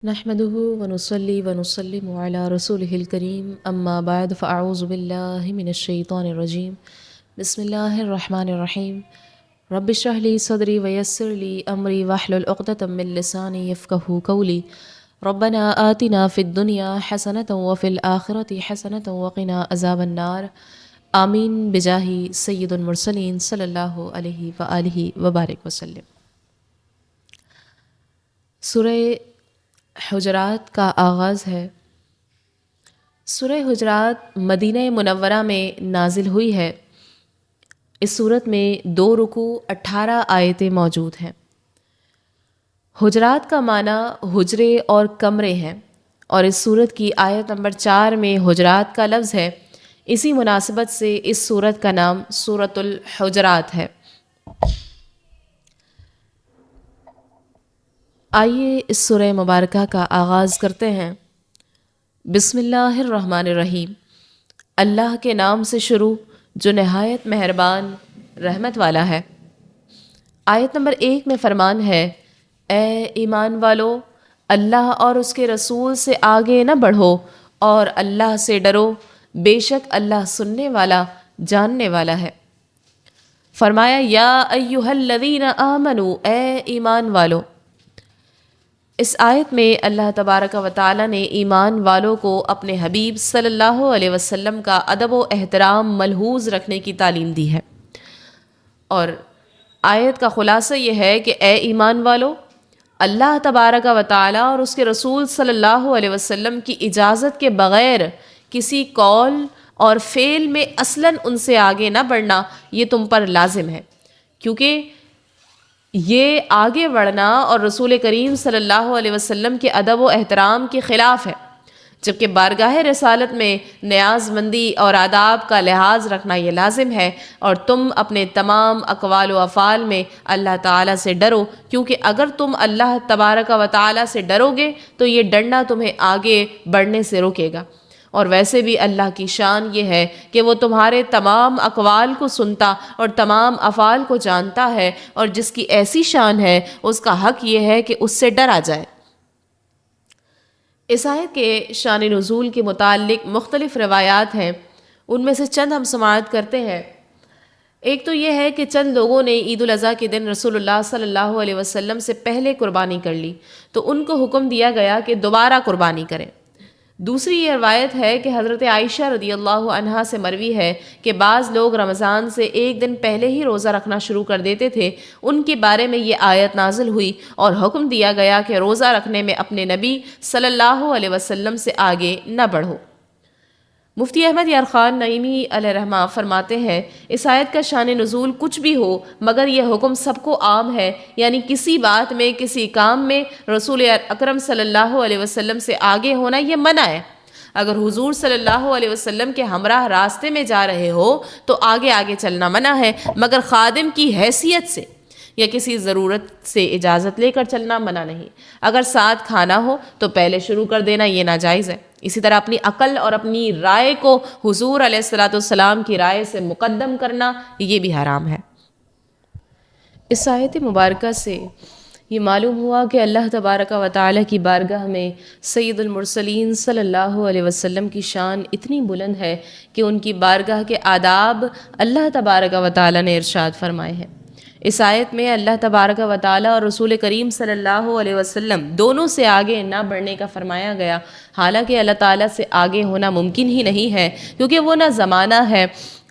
نحمده ونصلي ونسلم على رسوله الكريم اما بعد فاعوذ بالله من الشيطان الرجيم بسم الله الرحمن الرحيم رب اشرح لي صدري ويسر لي امري واحلل عقدة من لساني يفقهوا قولي ربنا آتنا في الدنيا حسنة وفي الآخرة حسنة وقنا عذاب النار آمین بجاہ سید المرسلین صلی اللہ علیہ وآلہ وبارک وسلم۔ سورہ حجرات کا آغاز ہے۔ سورہ حجرات مدینہ منورہ میں نازل ہوئی ہے۔ اس صورت میں 2 رکوع 18 آیتیں موجود ہیں۔ حجرات کا معنی حجرے اور کمرے ہیں، اور اس صورت کی آیت نمبر 4 میں حجرات کا لفظ ہے۔ اسی مناسبت سے اس صورت کا نام سورۃ الحجرات ہے۔ آئیے اس سورہ مبارکہ کا آغاز کرتے ہیں۔ بسم اللہ الرحمن الرحیم، اللہ کے نام سے شروع جو نہایت مہربان رحمت والا ہے۔ آیت نمبر 1 میں فرمان ہے، اے ایمان والو، اللہ اور اس کے رسول سے آگے نہ بڑھو اور اللہ سے ڈرو، بے شک اللہ سننے والا جاننے والا ہے۔ فرمایا یا ایھا الذین آمنوا، اے ایمان والو۔ اس آیت میں اللہ تبارک و تعالی نے ایمان والوں کو اپنے حبیب صلی اللہ علیہ وسلم کا ادب و احترام ملحوظ رکھنے کی تعلیم دی ہے، اور آیت کا خلاصہ یہ ہے کہ اے ایمان والو، اللہ تبارک و تعالی اور اس کے رسول صلی اللہ علیہ وسلم کی اجازت کے بغیر کسی قول اور فعل میں اصلاً ان سے آگے نہ بڑھنا یہ تم پر لازم ہے، کیونکہ یہ آگے بڑھنا اور رسول کریم صلی اللہ علیہ وسلم کے ادب و احترام کے خلاف ہے، جبکہ بارگاہ رسالت میں نیاز مندی اور آداب کا لحاظ رکھنا یہ لازم ہے، اور تم اپنے تمام اقوال و افعال میں اللہ تعالیٰ سے ڈرو، کیونکہ اگر تم اللہ تبارک و تعالیٰ سے ڈرو گے تو یہ ڈرنا تمہیں آگے بڑھنے سے روکے گا۔ اور ویسے بھی اللہ کی شان یہ ہے کہ وہ تمہارے تمام اقوال کو سنتا اور تمام افعال کو جانتا ہے، اور جس کی ایسی شان ہے اس کا حق یہ ہے کہ اس سے ڈرا جائے۔ اس آیت کے شان نزول کے متعلق مختلف روایات ہیں، ان میں سے چند ہم سماعت کرتے ہیں۔ ایک تو یہ ہے کہ چند لوگوں نے عید الاضحیٰ کے دن رسول اللہ صلی اللہ علیہ وسلم سے پہلے قربانی کر لی، تو ان کو حکم دیا گیا کہ دوبارہ قربانی کریں۔ دوسری یہ روایت ہے کہ حضرت عائشہ رضی اللہ عنہا سے مروی ہے کہ بعض لوگ رمضان سے 1 دن پہلے ہی روزہ رکھنا شروع کر دیتے تھے، ان کے بارے میں یہ آیت نازل ہوئی اور حکم دیا گیا کہ روزہ رکھنے میں اپنے نبی صلی اللہ علیہ وسلم سے آگے نہ بڑھو۔ مفتی احمد یار خان نعیمی علیہ رحمہ فرماتے ہیں، اس آیت کا شان نزول کچھ بھی ہو مگر یہ حکم سب کو عام ہے، یعنی کسی بات میں کسی کام میں رسول اکرم صلی اللہ علیہ وسلم سے آگے ہونا یہ منع ہے۔ اگر حضور صلی اللہ علیہ وسلم کے ہمراہ راستے میں جا رہے ہو تو آگے آگے چلنا منع ہے، مگر خادم کی حیثیت سے یا کسی ضرورت سے اجازت لے کر چلنا منع نہیں۔ اگر ساتھ کھانا ہو تو پہلے شروع کر دینا یہ ناجائز ہے۔ اسی طرح اپنی عقل اور اپنی رائے کو حضور علیہ السلام کی رائے سے مقدم کرنا یہ بھی حرام ہے۔ اس آیت مبارکہ سے یہ معلوم ہوا کہ اللہ تبارک و تعالی کی بارگاہ میں سید المرسلین صلی اللہ علیہ وسلم کی شان اتنی بلند ہے کہ ان کی بارگاہ کے آداب اللہ تبارک و تعالی نے ارشاد فرمائے ہیں۔ اس آیت میں اللہ تبارک و تعالی اور رسول کریم صلی اللہ علیہ وسلم دونوں سے آگے نہ بڑھنے کا فرمایا گیا، حالانکہ اللہ تعالیٰ سے آگے ہونا ممکن ہی نہیں ہے، کیونکہ وہ نہ زمانہ ہے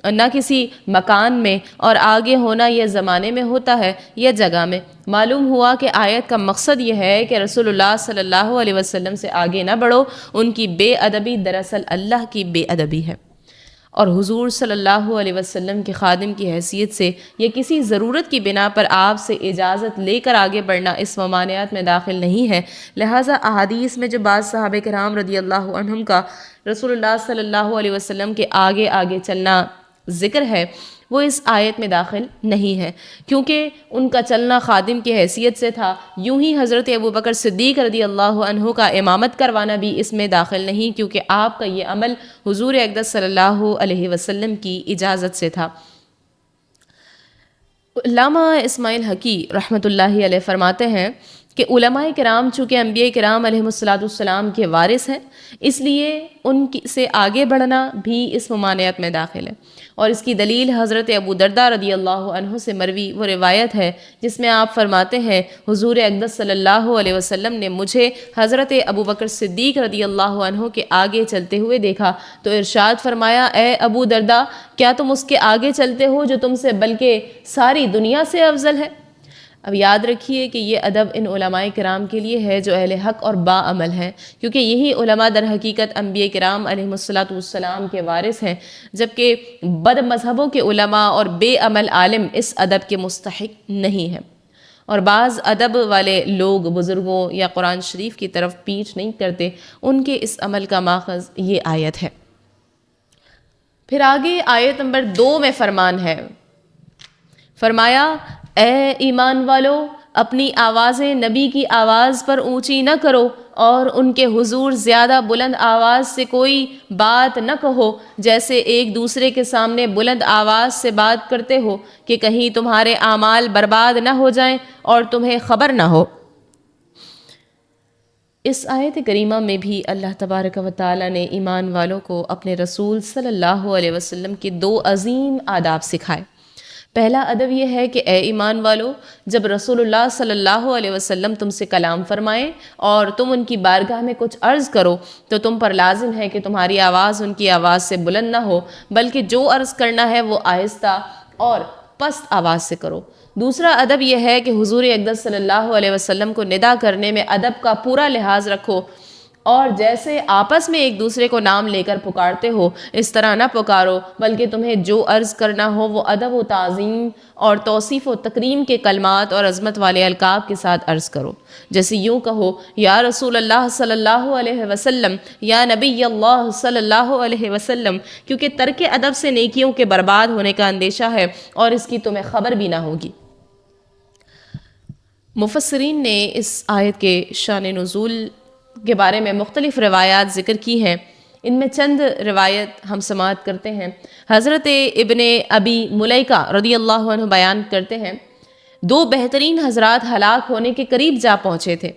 نہ کسی مکان میں، اور آگے ہونا یہ زمانے میں ہوتا ہے یا جگہ میں۔ معلوم ہوا کہ آیت کا مقصد یہ ہے کہ رسول اللہ صلی اللہ علیہ وسلم سے آگے نہ بڑھو، ان کی بے ادبی دراصل اللہ کی بے ادبی ہے، اور حضور صلی اللہ علیہ وسلم کے خادم کی حیثیت سے یا کسی ضرورت کی بنا پر آپ سے اجازت لے کر آگے بڑھنا اس ممانعات میں داخل نہیں ہے۔ لہٰذا احادیث میں جو بعض صحابہ کرام رضی اللہ عنہم کا رسول اللہ صلی اللہ علیہ وسلم کے آگے آگے چلنا ذکر ہے، وہ اس آیت میں داخل نہیں ہے، کیونکہ ان کا چلنا خادم کی حیثیت سے تھا۔ یوں ہی حضرت ابوبکر صدیق رضی اللہ عنہ کا امامت کروانا بھی اس میں داخل نہیں، کیونکہ آپ کا یہ عمل حضور اقدس صلی اللہ علیہ وسلم کی اجازت سے تھا۔ علامہ اسماعیل حقی رحمۃ اللہ علیہ فرماتے ہیں کہ علماء کرام چونکہ انبیاء کرام علیہ السلام کے وارث ہیں، اس لیے ان سے آگے بڑھنا بھی اس ممانعت میں داخل ہے۔ اور اس کی دلیل حضرت ابو درداء رضی اللہ عنہ سے مروی وہ روایت ہے جس میں آپ فرماتے ہیں حضور اقدس صلی اللہ علیہ وسلم نے مجھے حضرت ابو بکر صدیق رضی اللہ عنہ کے آگے چلتے ہوئے دیکھا تو ارشاد فرمایا، اے ابو درداء، کیا تم اس کے آگے چلتے ہو جو تم سے بلکہ ساری دنیا سے افضل ہے؟ اب یاد رکھیے کہ یہ ادب ان علماء کرام کے لیے ہے جو اہل حق اور با عمل ہیں، کیونکہ یہی علماء در حقیقت انبیاء کرام علیہ السلام کے وارث ہیں، جبکہ بد مذہبوں کے علماء اور بے عمل عالم اس ادب کے مستحق نہیں ہیں۔ اور بعض ادب والے لوگ بزرگوں یا قرآن شریف کی طرف پیچھ نہیں کرتے، ان کے اس عمل کا ماخذ یہ آیت ہے۔ پھر آگے آیت نمبر 2 میں فرمان ہے، فرمایا، اے ایمان والو، اپنی آوازیں نبی کی آواز پر اونچی نہ کرو اور ان کے حضور زیادہ بلند آواز سے کوئی بات نہ کہو جیسے ایک دوسرے کے سامنے بلند آواز سے بات کرتے ہو کہ کہیں تمہارے اعمال برباد نہ ہو جائیں اور تمہیں خبر نہ ہو۔ اس آیت کریمہ میں بھی اللہ تبارک و تعالیٰ نے ایمان والوں کو اپنے رسول صلی اللہ علیہ وسلم کے 2 عظیم آداب سکھائے۔ پہلا ادب یہ ہے کہ اے ایمان والو، جب رسول اللہ صلی اللہ علیہ وسلم تم سے کلام فرمائیں اور تم ان کی بارگاہ میں کچھ عرض کرو تو تم پر لازم ہے کہ تمہاری آواز ان کی آواز سے بلند نہ ہو، بلکہ جو عرض کرنا ہے وہ آہستہ اور پست آواز سے کرو۔ دوسرا ادب یہ ہے کہ حضور اقدس صلی اللہ علیہ وسلم کو ندا کرنے میں ادب کا پورا لحاظ رکھو، اور جیسے آپس میں ایک دوسرے کو نام لے کر پکارتے ہو اس طرح نہ پکارو، بلکہ تمہیں جو عرض کرنا ہو وہ ادب و تعظیم اور توصیف و تکریم کے کلمات اور عظمت والے القاب کے ساتھ عرض کرو، جیسے یوں کہو، یا رسول اللہ صلی اللہ علیہ وسلم، یا نبی اللہ صلی اللہ علیہ وسلم، کیونکہ ترک ادب سے نیکیوں کے برباد ہونے کا اندیشہ ہے اور اس کی تمہیں خبر بھی نہ ہوگی۔ مفسرین نے اس آیت کے شان نزول کے بارے میں مختلف روایات ذکر کی ہیں، ان میں چند روایت ہم سماعت کرتے ہیں۔ حضرت ابن ابی ملیکہ رضی اللہ عنہ بیان کرتے ہیں، 2 بہترین حضرات ہلاک ہونے کے قریب جا پہنچے تھے۔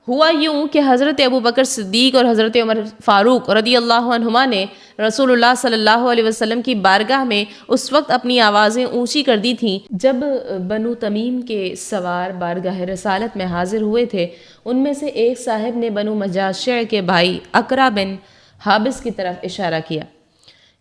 ہوا یوں کہ حضرت ابو بکر صدیق اور حضرت عمر فاروق رضی اللہ عنہما نے رسول اللہ صلی اللہ علیہ وسلم کی بارگاہ میں اس وقت اپنی آوازیں اونچی کر دی تھیں جب بنو تمیم کے سوار بارگاہ رسالت میں حاضر ہوئے تھے۔ ان میں سے ایک صاحب نے بنو مجاشع کے بھائی اقرا بن حابس کی طرف اشارہ کیا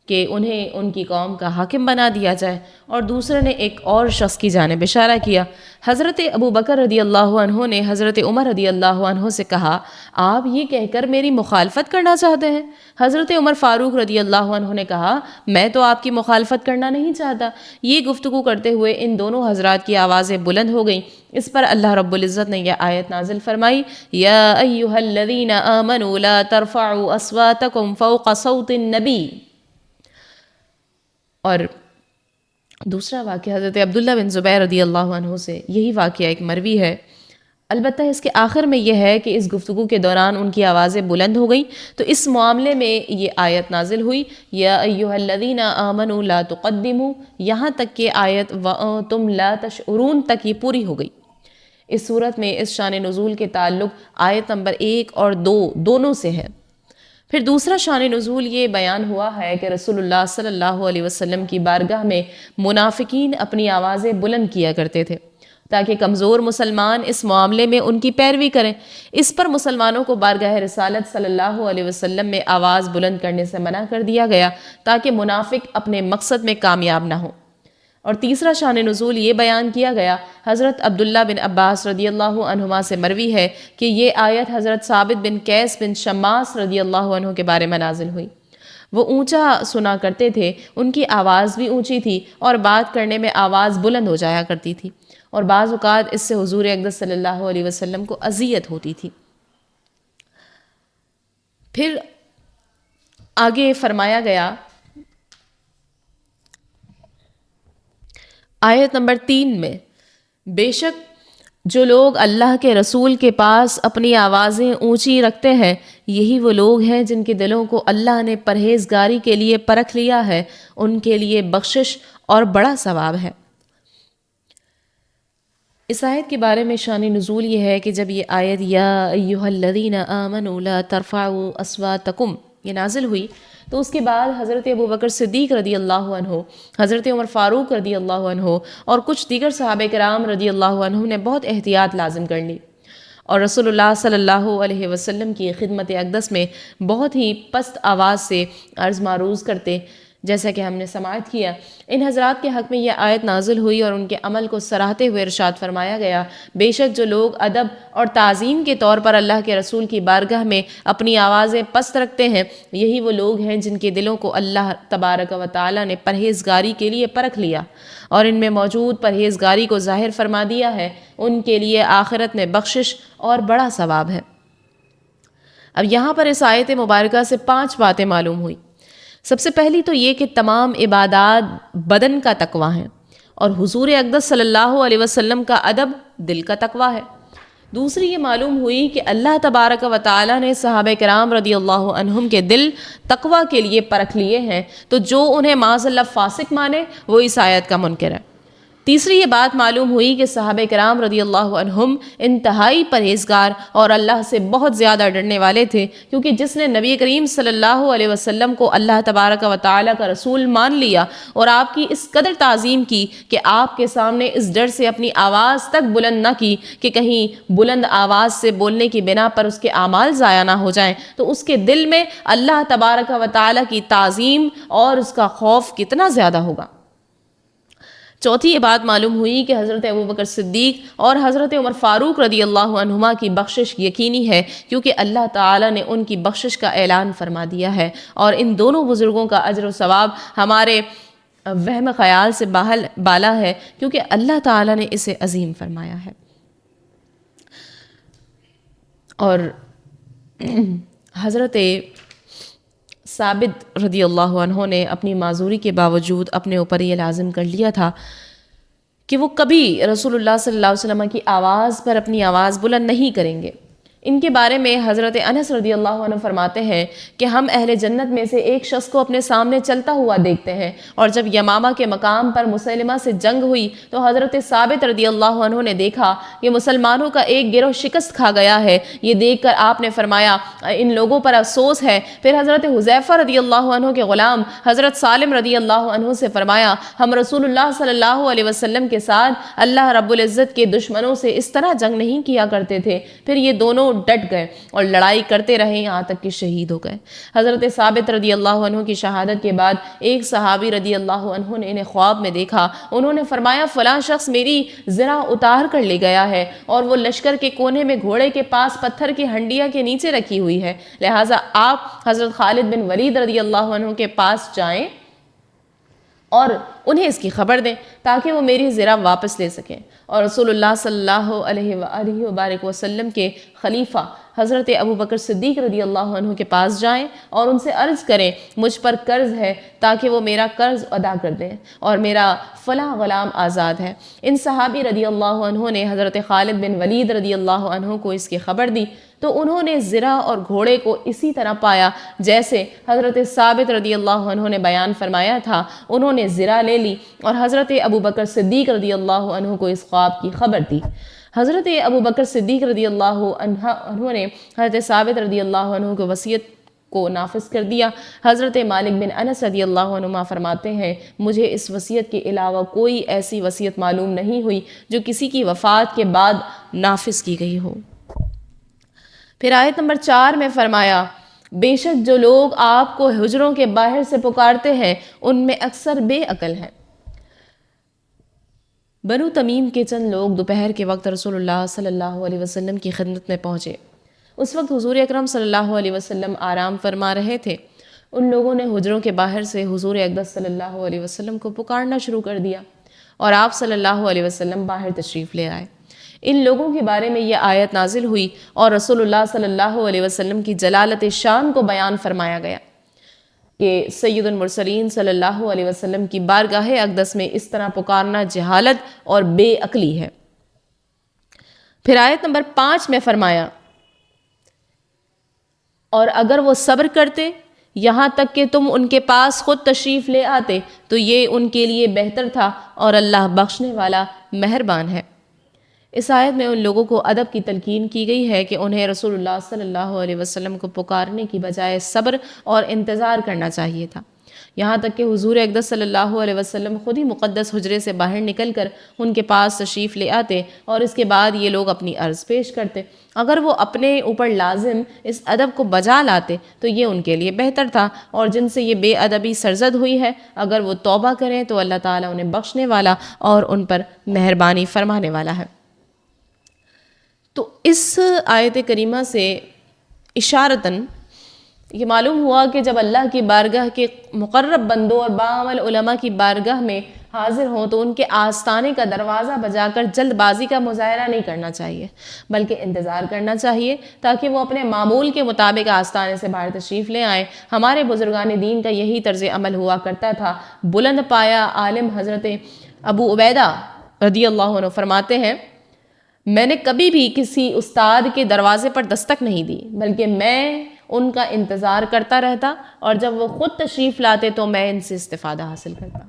کہ انہیں ان کی قوم کا حاکم بنا دیا جائے، اور دوسرے نے ایک اور شخص کی جانب اشارہ کیا۔ حضرت ابو بکر رضی اللہ عنہ نے حضرت عمر رضی اللہ عنہ سے کہا، آپ یہ کہہ کر میری مخالفت کرنا چاہتے ہیں؟ حضرت عمر فاروق رضی اللہ عنہ نے کہا، میں تو آپ کی مخالفت کرنا نہیں چاہتا۔ یہ گفتگو کرتے ہوئے ان دونوں حضرات کی آوازیں بلند ہو گئیں۔ اس پر اللہ رب العزت نے یہ آیت نازل فرمائی، یا ایھا الذین آمنوا لا ترفعوا اصواتکم فوق صوت النبی۔ اور دوسرا واقعہ حضرت عبداللہ بن زبیر رضی اللہ عنہ سے یہی واقعہ ایک مروی ہے، البتہ اس کے آخر میں یہ ہے کہ اس گفتگو کے دوران ان کی آوازیں بلند ہو گئیں، تو اس معاملے میں یہ آیت نازل ہوئی، یا ایھا الذین آمنوا لا تقدموا، یہاں تک کہ آیت وانتم لا تشعرون تک یہ پوری ہو گئی۔ اس صورت میں اس شان نزول کے تعلق آیت نمبر 1 اور 2 دونوں سے ہے۔ پھر دوسرا شان نزول یہ بیان ہوا ہے کہ رسول اللہ صلی اللہ علیہ وسلم کی بارگاہ میں منافقین اپنی آوازیں بلند کیا کرتے تھے تاکہ کمزور مسلمان اس معاملے میں ان کی پیروی کریں۔ اس پر مسلمانوں کو بارگاہ رسالت صلی اللہ علیہ وسلم میں آواز بلند کرنے سے منع کر دیا گیا تاکہ منافق اپنے مقصد میں کامیاب نہ ہوں۔ اور تیسرا شان نزول یہ بیان کیا گیا، حضرت عبداللہ بن عباس رضی اللہ عنہما سے مروی ہے کہ یہ آیت حضرت ثابت بن قیس بن شماس رضی اللہ عنہ کے بارے میں نازل ہوئی۔ وہ اونچا سنا کرتے تھے، ان کی آواز بھی اونچی تھی اور بات کرنے میں آواز بلند ہو جایا کرتی تھی، اور بعض اوقات اس سے حضور اقدس صلی اللہ علیہ وسلم کو اذیت ہوتی تھی۔ پھر آگے فرمایا گیا آیت نمبر 3 میں، بے شک جو لوگ اللہ کے رسول کے پاس اپنی آوازیں اونچی رکھتے ہیں یہی وہ لوگ ہیں جن کے دلوں کو اللہ نے پرہیزگاری کے لیے پرکھ لیا ہے، ان کے لیے بخشش اور بڑا ثواب ہے۔ اس آیت کے بارے میں شان نزول یہ ہے کہ جب یہ آیت یا ایھا الذین آمنوا لا ترفعوا اصواتکم یہ نازل ہوئی تو اس کے بعد حضرت ابوبکر صدیق رضی اللہ عنہ، حضرت عمر فاروق رضی اللہ عنہ اور کچھ دیگر صحابہ کرام رضی اللہ عنہ نے بہت احتیاط لازم کر لی اور رسول اللہ صلی اللہ علیہ وسلم کی خدمت اقدس میں بہت ہی پست آواز سے عرض معروض کرتے، جیسا کہ ہم نے سماعت کیا۔ ان حضرات کے حق میں یہ آیت نازل ہوئی اور ان کے عمل کو سراہتے ہوئے ارشاد فرمایا گیا، بے شک جو لوگ ادب اور تعظیم کے طور پر اللہ کے رسول کی بارگاہ میں اپنی آوازیں پست رکھتے ہیں، یہی وہ لوگ ہیں جن کے دلوں کو اللہ تبارک و تعالی نے پرہیزگاری کے لیے پرکھ لیا اور ان میں موجود پرہیزگاری کو ظاہر فرما دیا ہے، ان کے لیے آخرت میں بخشش اور بڑا ثواب ہے۔ اب یہاں پر اس آیت مبارکہ سے 5 باتیں معلوم ہوئی۔ سب سے پہلی تو یہ کہ تمام عبادات بدن کا تقویٰ ہیں اور حضور اقدس صلی اللہ علیہ وسلم کا ادب دل کا تقویٰ ہے۔ دوسری یہ معلوم ہوئی کہ اللہ تبارک و تعالی نے صحابہ کرام رضی اللہ عنہم کے دل تقویٰ کے لیے پرکھ لیے ہیں، تو جو انہیں معاذ اللہ فاسق مانے وہ اس آیت کا منکر ہے۔ تیسری یہ بات معلوم ہوئی کہ صحابہ کرام رضی اللہ عنہم انتہائی پرہیزگار اور اللہ سے بہت زیادہ ڈرنے والے تھے، کیونکہ جس نے نبی کریم صلی اللہ علیہ وسلم کو اللہ تبارک و تعالی کا رسول مان لیا اور آپ کی اس قدر تعظیم کی کہ آپ کے سامنے اس ڈر سے اپنی آواز تک بلند نہ کی کہ کہیں بلند آواز سے بولنے کی بنا پر اس کے اعمال ضائع نہ ہو جائیں، تو اس کے دل میں اللہ تبارک و تعالی کی تعظیم اور اس کا خوف کتنا زیادہ ہوگا۔ چوتھی یہ بات معلوم ہوئی کہ حضرت ابوبکر صدیق اور حضرت عمر فاروق رضی اللہ عنہما کی بخشش یقینی ہے، کیونکہ اللہ تعالی نے ان کی بخشش کا اعلان فرما دیا ہے، اور ان دونوں بزرگوں کا اجر و ثواب ہمارے وہم خیال سے بالا ہے، کیونکہ اللہ تعالی نے اسے عظیم فرمایا ہے۔ اور حضرت ثابت رضی اللہ عنہ نے اپنی معذوری کے باوجود اپنے اوپر یہ لازم کر لیا تھا کہ وہ کبھی رسول اللہ صلی اللہ علیہ وسلم کی آواز پر اپنی آواز بلند نہیں کریں گے۔ ان کے بارے میں حضرت انس رضی اللہ عنہ فرماتے ہیں کہ ہم اہل جنت میں سے ایک شخص کو اپنے سامنے چلتا ہوا دیکھتے ہیں، اور جب یمامہ کے مقام پر مسلمہ سے جنگ ہوئی تو حضرت ثابت رضی اللہ عنہ نے دیکھا کہ مسلمانوں کا ایک گروہ شکست کھا گیا ہے۔ یہ دیکھ کر آپ نے فرمایا ان لوگوں پر افسوس ہے۔ پھر حضرت حذیفہ رضی اللہ عنہ کے غلام حضرت سالم رضی اللہ عنہ سے فرمایا ہم رسول اللہ صلی اللہ علیہ وسلم کے ساتھ اللہ رب العزت کے دشمنوں سے اس طرح جنگ نہیں کیا کرتے تھے۔ پھر یہ دونوں ڈٹ گئے اور لڑائی کرتے رہے یہاں تک کہ شہید ہو گئے۔ حضرت ثابت رضی اللہ عنہ کی شہادت کے بعد ایک صحابی رضی اللہ عنہ نے انہیں خواب میں دیکھا۔ انہوں نے فرمایا فلاں شخص میری زرہ اتار کر لے گیا ہے اور وہ لشکر کے کونے میں گھوڑے کے پاس پتھر کی ہنڈیا کے نیچے رکھی ہوئی ہے، لہٰذا آپ حضرت خالد بن ولید رضی اللہ عنہ کے پاس جائیں اور انہیں اس کی خبر دیں تاکہ وہ میری زرہ واپس لے سکیں۔ اور رسول اللہ صلی اللہ علیہ وآلہ وبارک وسلم کے خلیفہ حضرت ابوبکر صدیق رضی اللہ عنہ کے پاس جائیں اور ان سے عرض کریں مجھ پر قرض ہے تاکہ وہ میرا قرض ادا کر دیں، اور میرا فلاں غلام آزاد ہے۔ ان صحابی رضی اللہ عنہ نے حضرت خالد بن ولید رضی اللہ عنہ کو اس کی خبر دی تو انہوں نے زرہ اور گھوڑے کو اسی طرح پایا جیسے حضرت ثابت رضی اللہ عنہ نے بیان فرمایا تھا۔ انہوں نے زرہ لے لی اور حضرت ابوبکر صدیق رضی اللہ عنہ کو اس خواب کی خبر دی۔ حضرت ابوبکر صدیق رضی اللہ عنہ نے حضرت ثابت رضی اللہ عنہ کو وصیت کو نافذ کر دیا۔ حضرت مالک بن انس رضی اللہ عنہ فرماتے ہیں مجھے اس وصیت کے علاوہ کوئی ایسی وصیت معلوم نہیں ہوئی جو کسی کی وفات کے بعد نافذ کی گئی ہو۔ پھر آیت نمبر 4 میں فرمایا بے شک جو لوگ آپ کو حجروں کے باہر سے پکارتے ہیں ان میں اکثر بے عقل ہیں۔ بنو تمیم کے چند لوگ دوپہر کے وقت رسول اللہ صلی اللہ علیہ وسلم کی خدمت میں پہنچے۔ اس وقت حضور اکرم صلی اللہ علیہ وسلم آرام فرما رہے تھے۔ ان لوگوں نے حجروں کے باہر سے حضور اقدس صلی اللہ علیہ وسلم کو پکارنا شروع کر دیا اور آپ صلی اللہ علیہ وسلم باہر تشریف لے آئے۔ ان لوگوں کے بارے میں یہ آیت نازل ہوئی اور رسول اللہ صلی اللہ علیہ وسلم کی جلالت شان کو بیان فرمایا گیا کہ سید المرسلین صلی اللہ علیہ وسلم کی بارگاہ اقدس میں اس طرح پکارنا جہالت اور بے عقلی ہے۔ پھر آیت نمبر 5 میں فرمایا اور اگر وہ صبر کرتے یہاں تک کہ تم ان کے پاس خود تشریف لے آتے تو یہ ان کے لیے بہتر تھا اور اللہ بخشنے والا مہربان ہے۔ اس آیت میں ان لوگوں کو ادب کی تلقین کی گئی ہے کہ انہیں رسول اللہ صلی اللہ علیہ وسلم کو پکارنے کی بجائے صبر اور انتظار کرنا چاہیے تھا، یہاں تک کہ حضور اقدس صلی اللہ علیہ وسلم خود ہی مقدس حجرے سے باہر نکل کر ان کے پاس تشریف لے آتے اور اس کے بعد یہ لوگ اپنی عرض پیش کرتے۔ اگر وہ اپنے اوپر لازم اس ادب کو بجا لاتے تو یہ ان کے لیے بہتر تھا، اور جن سے یہ بے ادبی سرزد ہوئی ہے اگر وہ توبہ کریں تو اللہ تعالیٰ انہیں بخشنے والا اور ان پر مہربانی فرمانے والا ہے۔ تو اس آیت کریمہ سے اشارتاً یہ معلوم ہوا کہ جب اللہ کی بارگاہ کے مقرب بندوں اور باعمل علماء کی بارگاہ میں حاضر ہوں تو ان کے آستانے کا دروازہ بجا کر جلد بازی کا مظاہرہ نہیں کرنا چاہیے، بلکہ انتظار کرنا چاہیے تاکہ وہ اپنے معمول کے مطابق آستانے سے باہر تشریف لے آئیں۔ ہمارے بزرگان دین کا یہی طرز عمل ہوا کرتا تھا۔ بلند پایا عالم حضرت ابو عبیدہ رضی اللہ عنہ فرماتے ہیں، میں نے کبھی بھی کسی استاد کے دروازے پر دستک نہیں دی، بلکہ میں ان کا انتظار کرتا رہتا، اور جب وہ خود تشریف لاتے تو میں ان سے استفادہ حاصل کرتا۔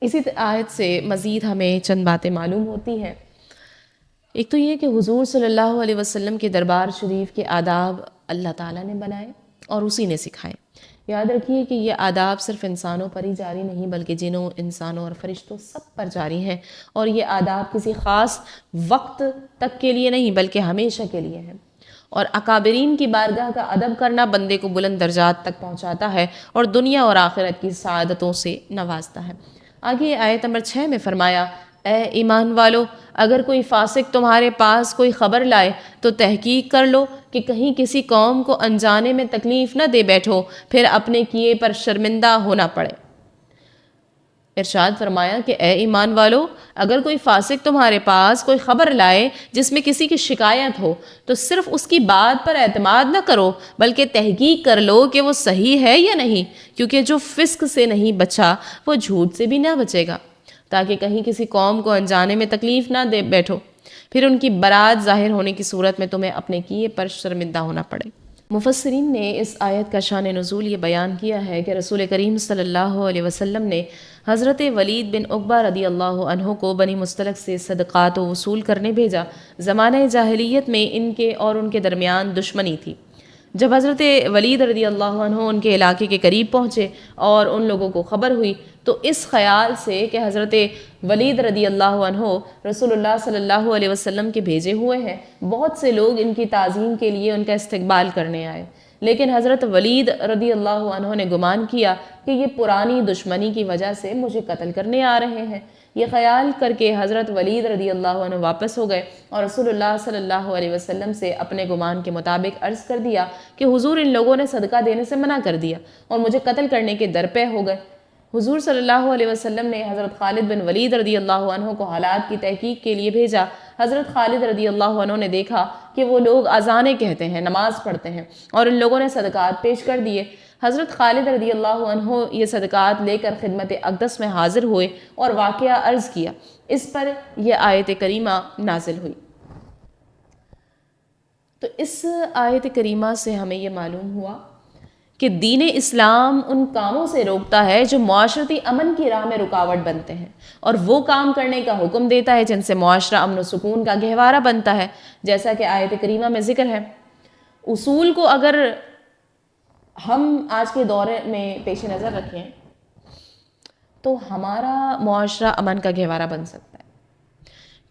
اسی آیت سے مزید ہمیں چند باتیں معلوم ہوتی ہیں۔ ایک تو یہ کہ حضور صلی اللہ علیہ وسلم کے دربار شریف کے آداب اللہ تعالیٰ نے بنائے اور اسی نے سکھائے۔ یاد رکھیے کہ یہ آداب صرف انسانوں پر ہی جاری نہیں بلکہ جنوں، انسانوں اور فرشتوں سب پر جاری ہیں، اور یہ آداب کسی خاص وقت تک کے لیے نہیں بلکہ ہمیشہ کے لیے ہیں، اور اکابرین کی بارگاہ کا ادب کرنا بندے کو بلند درجات تک پہنچاتا ہے اور دنیا اور آخرت کی سعادتوں سے نوازتا ہے۔ آگے آیت نمبر 6 میں فرمایا، اے ایمان والو، اگر کوئی فاسق تمہارے پاس کوئی خبر لائے تو تحقیق کر لو کہ کہیں کسی قوم کو انجانے میں تکلیف نہ دے بیٹھو، پھر اپنے کیے پر شرمندہ ہونا پڑے۔ ارشاد فرمایا کہ اے ایمان والو، اگر کوئی فاسق تمہارے پاس کوئی خبر لائے جس میں کسی کی شکایت ہو تو صرف اس کی بات پر اعتماد نہ کرو بلکہ تحقیق کر لو کہ وہ صحیح ہے یا نہیں، کیونکہ جو فسق سے نہیں بچا وہ جھوٹ سے بھی نہ بچے گا، تاکہ کہیں کسی قوم کو انجانے میں تکلیف نہ دے بیٹھو، پھر ان کی برات ظاہر ہونے کی صورت میں تمہیں اپنے کیے پر شرمندہ ہونا پڑے۔ مفسرین نے اس آیت کا شان نزول یہ بیان کیا ہے کہ رسول کریم صلی اللہ علیہ وسلم نے حضرت ولید بن عقبہ رضی اللہ عنہ کو بنی مستلق سے صدقات و وصول کرنے بھیجا۔ زمانہ جاہلیت میں ان کے اور ان کے درمیان دشمنی تھی۔ جب حضرت ولید رضی اللہ عنہ ان کے علاقے کے قریب پہنچے اور ان لوگوں کو خبر ہوئی تو اس خیال سے کہ حضرت ولید رضی اللہ عنہ رسول اللہ صلی اللہ علیہ وسلم کے بھیجے ہوئے ہیں، بہت سے لوگ ان کی تعظیم کے لیے ان کا استقبال کرنے آئے، لیکن حضرت ولید رضی اللہ عنہ نے گمان کیا کہ یہ پرانی دشمنی کی وجہ سے مجھے قتل کرنے آ رہے ہیں۔ یہ خیال کر کے حضرت ولید رضی اللہ عنہ واپس ہو گئے اور رسول اللہ صلی اللہ علیہ وسلم سے اپنے گمان کے مطابق عرض کر دیا کہ حضور ان لوگوں نے صدقہ دینے سے منع کر دیا اور مجھے قتل کرنے کے درپے ہو گئے۔ حضور صلی اللہ علیہ وسلم نے حضرت خالد بن ولید رضی اللہ عنہ کو حالات کی تحقیق کے لیے بھیجا۔ حضرت خالد رضی اللہ عنہ نے دیکھا کہ وہ لوگ اذانیں کہتے ہیں، نماز پڑھتے ہیں، اور ان لوگوں نے صدقات پیش کر دیے۔ حضرت خالد رضی اللہ عنہ یہ صدقات لے کر خدمت اقدس میں حاضر ہوئے اور واقعہ عرض کیا۔ اس پر یہ آیت کریمہ نازل ہوئی۔ تو اس آیت کریمہ سے ہمیں یہ معلوم ہوا کہ دین اسلام ان کاموں سے روکتا ہے جو معاشرتی امن کی راہ میں رکاوٹ بنتے ہیں، اور وہ کام کرنے کا حکم دیتا ہے جن سے معاشرہ امن و سکون کا گہوارہ بنتا ہے، جیسا کہ آیت کریمہ میں ذکر ہے۔ اصول کو اگر ہم آج کے دور میں پیش نظر رکھیں تو ہمارا معاشرہ امن کا گہوارہ بن سکتا ہے،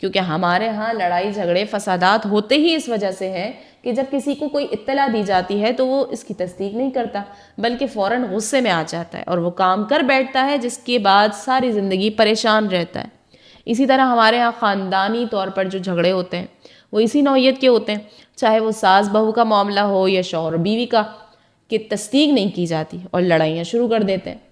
کیونکہ ہمارے ہاں لڑائی جھگڑے فسادات ہوتے ہی اس وجہ سے ہیں کہ جب کسی کو کوئی اطلاع دی جاتی ہے تو وہ اس کی تصدیق نہیں کرتا بلکہ فوراً غصے میں آ جاتا ہے اور وہ کام کر بیٹھتا ہے جس کے بعد ساری زندگی پریشان رہتا ہے۔ اسی طرح ہمارے ہاں خاندانی طور پر جو جھگڑے ہوتے ہیں وہ اسی نوعیت کے ہوتے ہیں، چاہے وہ ساس بہو کا معاملہ ہو یا شوہر اور بیوی کا، کہ تصدیق نہیں کی جاتی اور لڑائیاں شروع کر دیتے ہیں۔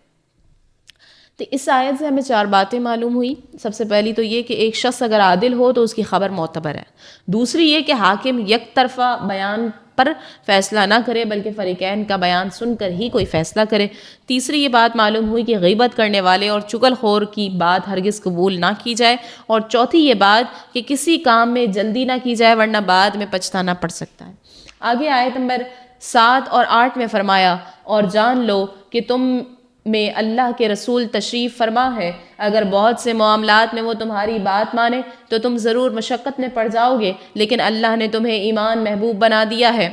تو اس آیت سے ہمیں 4 باتیں معلوم ہوئی۔ سب سے پہلی تو یہ کہ ایک شخص اگر عادل ہو تو اس کی خبر معتبر ہے۔ دوسری یہ کہ حاکم یک طرفہ بیان پر فیصلہ نہ کرے بلکہ فریقین کا بیان سن کر ہی کوئی فیصلہ کرے۔ تیسری یہ بات معلوم ہوئی کہ غیبت کرنے والے اور چغل خور کی بات ہرگز قبول نہ کی جائے، اور چوتھی یہ بات کہ کسی کام میں جلدی نہ کی جائے ورنہ بعد میں پچھتانا پڑ سکتا ہے۔ آگے آیت نمبر 7 اور 8 میں فرمایا، اور جان لو کہ تم میں اللہ کے رسول تشریف فرما ہے، اگر بہت سے معاملات میں وہ تمہاری بات مانے تو تم ضرور مشقت میں پڑ جاؤ گے، لیکن اللہ نے تمہیں ایمان محبوب بنا دیا ہے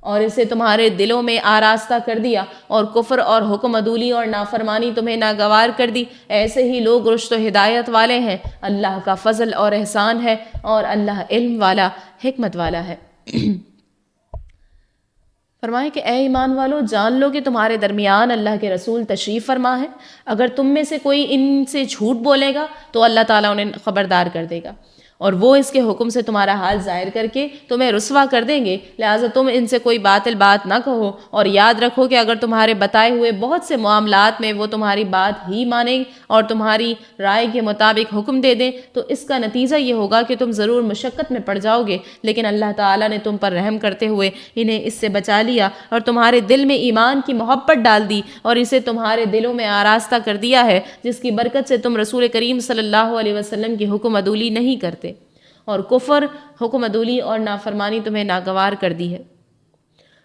اور اسے تمہارے دلوں میں آراستہ کر دیا، اور کفر اور حکم عدولی اور نافرمانی تمہیں ناگوار کر دی۔ ایسے ہی لوگ رشد و ہدایت والے ہیں۔ اللہ کا فضل اور احسان ہے، اور اللہ علم والا، حکمت والا ہے۔ فرمائے کہ اے ایمان والو، جان لو کہ تمہارے درمیان اللہ کے رسول تشریف فرما ہے، اگر تم میں سے کوئی ان سے جھوٹ بولے گا تو اللہ تعالیٰ انہیں خبردار کر دے گا، اور وہ اس کے حکم سے تمہارا حال ظاہر کر کے تمہیں رسوا کر دیں گے، لہٰذا تم ان سے کوئی باطل بات نہ کہو، اور یاد رکھو کہ اگر تمہارے بتائے ہوئے بہت سے معاملات میں وہ تمہاری بات ہی مانیں اور تمہاری رائے کے مطابق حکم دے دیں تو اس کا نتیجہ یہ ہوگا کہ تم ضرور مشقت میں پڑ جاؤ گے، لیکن اللہ تعالیٰ نے تم پر رحم کرتے ہوئے انہیں اس سے بچا لیا اور تمہارے دل میں ایمان کی محبت ڈال دی اور اسے تمہارے دلوں میں آراستہ کر دیا ہے، جس کی برکت سے تم رسول کریم صلی اللہ علیہ وسلم کی حکم عدولی نہیں کرتے، اور کفر، حکم عدولی اور نافرمانی تمہیں ناگوار کر دی ہے،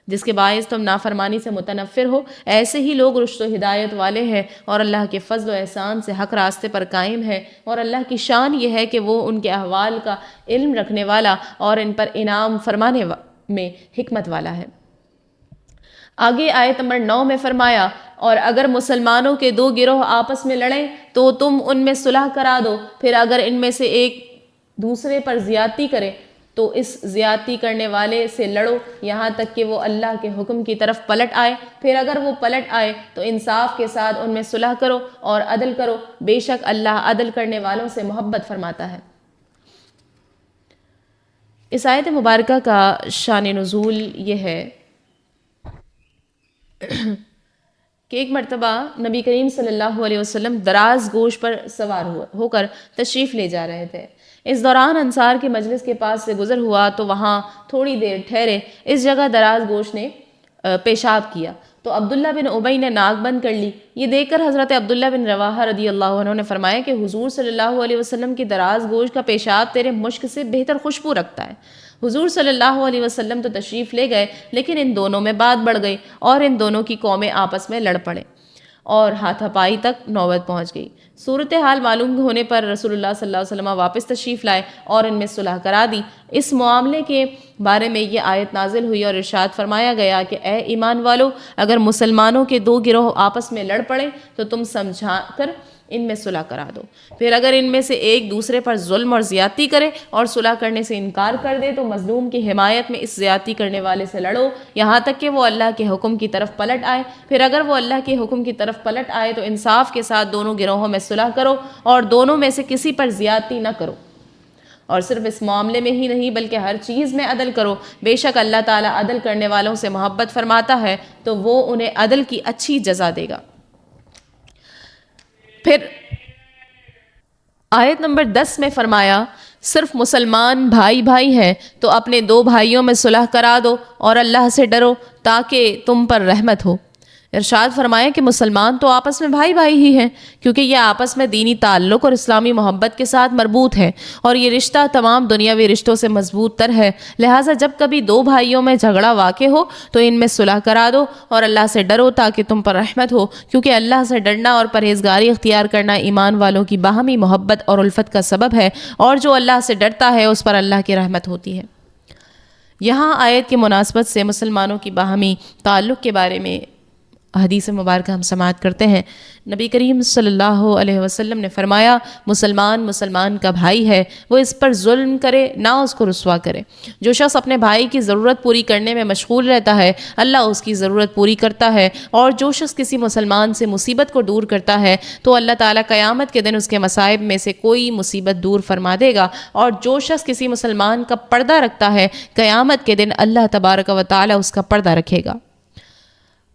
جس کے باعث تم نافرمانی سے متنفر ہو۔ ایسے ہی لوگ رشد و ہدایت والے ہیں اور اللہ کے فضل و احسان سے حق راستے پر قائم ہے، اور اللہ کی شان یہ ہے کہ وہ ان کے احوال کا علم رکھنے والا اور ان پر انعام فرمانے میں حکمت والا ہے۔ آگے آیت نمبر 9 میں فرمایا، اور اگر مسلمانوں کے دو گروہ آپس میں لڑیں تو تم ان میں صلح کرا دو، پھر اگر ان میں سے ایک دوسرے پر زیادتی کرے تو اس زیادتی کرنے والے سے لڑو یہاں تک کہ وہ اللہ کے حکم کی طرف پلٹ آئے، پھر اگر وہ پلٹ آئے تو انصاف کے ساتھ ان میں صلح کرو اور عدل کرو، بے شک اللہ عدل کرنے والوں سے محبت فرماتا ہے۔ اس آیت مبارکہ کا شان نزول یہ ہے کہ ایک مرتبہ نبی کریم صلی اللہ علیہ وسلم دراز گوش پر سوار ہو کر تشریف لے جا رہے تھے۔ اس دوران انصار کے مجلس کے پاس سے گزر ہوا تو وہاں تھوڑی دیر ٹھہرے، اس جگہ دراز گوش نے پیشاب کیا تو عبداللہ بن ابی نے ناک بند کر لی۔ یہ دیکھ کر حضرت عبداللہ بن رواحہ رضی اللہ عنہ نے فرمایا کہ حضور صلی اللہ علیہ وسلم کی دراز گوش کا پیشاب تیرے مشک سے بہتر خوشبو رکھتا ہے۔ حضور صلی اللہ علیہ وسلم تو تشریف لے گئے، لیکن ان دونوں میں بات بڑھ گئی اور ان دونوں کی قومیں آپس میں لڑ پڑے اور ہاتھا پائی تک نوبت پہنچ گئی۔ صورتحال معلوم ہونے پر رسول اللہ صلی اللہ علیہ وسلم واپس تشریف لائے اور ان میں صلح کرا دی۔ اس معاملے کے بارے میں یہ آیت نازل ہوئی اور ارشاد فرمایا گیا کہ اے ایمان والو، اگر مسلمانوں کے دو گروہ آپس میں لڑ پڑے تو تم سمجھا کر ان میں صلح کرا دو، پھر اگر ان میں سے ایک دوسرے پر ظلم اور زیادتی کرے اور صلح کرنے سے انکار کر دے تو مظلوم کی حمایت میں اس زیادتی کرنے والے سے لڑو یہاں تک کہ وہ اللہ کے حکم کی طرف پلٹ آئے، پھر اگر وہ اللہ کے حکم کی طرف پلٹ آئے تو انصاف کے ساتھ دونوں گروہوں میں صلح کرو اور دونوں میں سے کسی پر زیادتی نہ کرو، اور صرف اس معاملے میں ہی نہیں بلکہ ہر چیز میں عدل کرو، بے شک اللہ تعالیٰ عدل کرنے والوں سے محبت فرماتا ہے تو وہ انہیں عدل کی اچھی جزا دے گا۔ پھر آیت نمبر 10 میں فرمایا، صرف مسلمان بھائی بھائی ہیں تو اپنے دو بھائیوں میں صلح کرا دو اور اللہ سے ڈرو تاکہ تم پر رحمت ہو۔ ارشاد فرمایا کہ مسلمان تو آپس میں بھائی بھائی ہی ہیں، کیونکہ یہ آپس میں دینی تعلق اور اسلامی محبت کے ساتھ مربوط ہے، اور یہ رشتہ تمام دنیاوی رشتوں سے مضبوط تر ہے، لہٰذا جب کبھی دو بھائیوں میں جھگڑا واقع ہو تو ان میں صلح کرا دو اور اللہ سے ڈرو تاکہ تم پر رحمت ہو، کیونکہ اللہ سے ڈرنا اور پرہیزگاری اختیار کرنا ایمان والوں کی باہمی محبت اور الفت کا سبب ہے، اور جو اللہ سے ڈرتا ہے اس پر اللہ کی رحمت ہوتی ہے۔ یہاں آیت کی مناسبت سے مسلمانوں کی باہمی تعلق کے بارے میں حدیث مبارکہ ہم سماعت کرتے ہیں۔ نبی کریم صلی اللہ علیہ وسلم نے فرمایا، مسلمان مسلمان کا بھائی ہے، وہ اس پر ظلم کرے نہ اس کو رسوا کرے۔ جو شخص اپنے بھائی کی ضرورت پوری کرنے میں مشغول رہتا ہے اللہ اس کی ضرورت پوری کرتا ہے، اور جو شخص کسی مسلمان سے مصیبت کو دور کرتا ہے تو اللہ تعالیٰ قیامت کے دن اس کے مصائب میں سے کوئی مصیبت دور فرما دے گا، اور جو شخص کسی مسلمان کا پردہ رکھتا ہے قیامت کے دن اللہ تبارک و تعالیٰ اس کا پردہ رکھے گا۔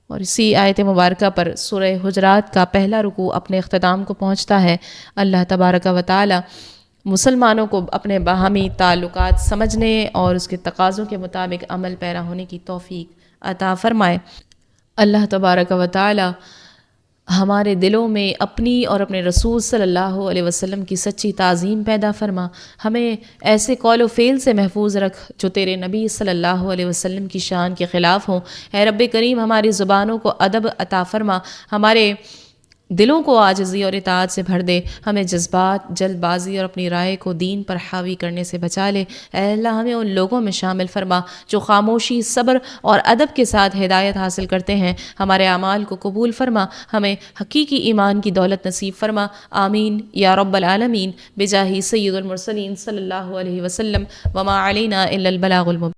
اور اسی آیت مبارکہ پر سورہ حجرات کا پہلا رکوع اپنے اختتام کو پہنچتا ہے۔ اللہ تبارک و تعالی مسلمانوں کو اپنے باہمی تعلقات سمجھنے اور اس کے تقاضوں کے مطابق عمل پیرا ہونے کی توفیق عطا فرمائے۔ اللہ تبارک و تعالی ہمارے دلوں میں اپنی اور اپنے رسول صلی اللہ علیہ وسلم کی سچی تعظیم پیدا فرما، ہمیں ایسے قول و فعل سے محفوظ رکھ جو تیرے نبی صلی اللہ علیہ وسلم کی شان کے خلاف ہوں۔ اے رب کریم ہماری زبانوں کو ادب عطا فرما، ہمارے دلوں کو عاجزی اور اطاعت سے بھر دے، ہمیں جذبات، جلد بازی اور اپنی رائے کو دین پر حاوی کرنے سے بچا لے۔ اے اللہ ہمیں ان لوگوں میں شامل فرما جو خاموشی، صبر اور ادب کے ساتھ ہدایت حاصل کرتے ہیں۔ ہمارے اعمال کو قبول فرما، ہمیں حقیقی ایمان کی دولت نصیب فرما، آمین یا رب العالمین، بجاہ سید المرسلین صلی اللہ علیہ وسلم، وما علینا الا البلاغ المبین۔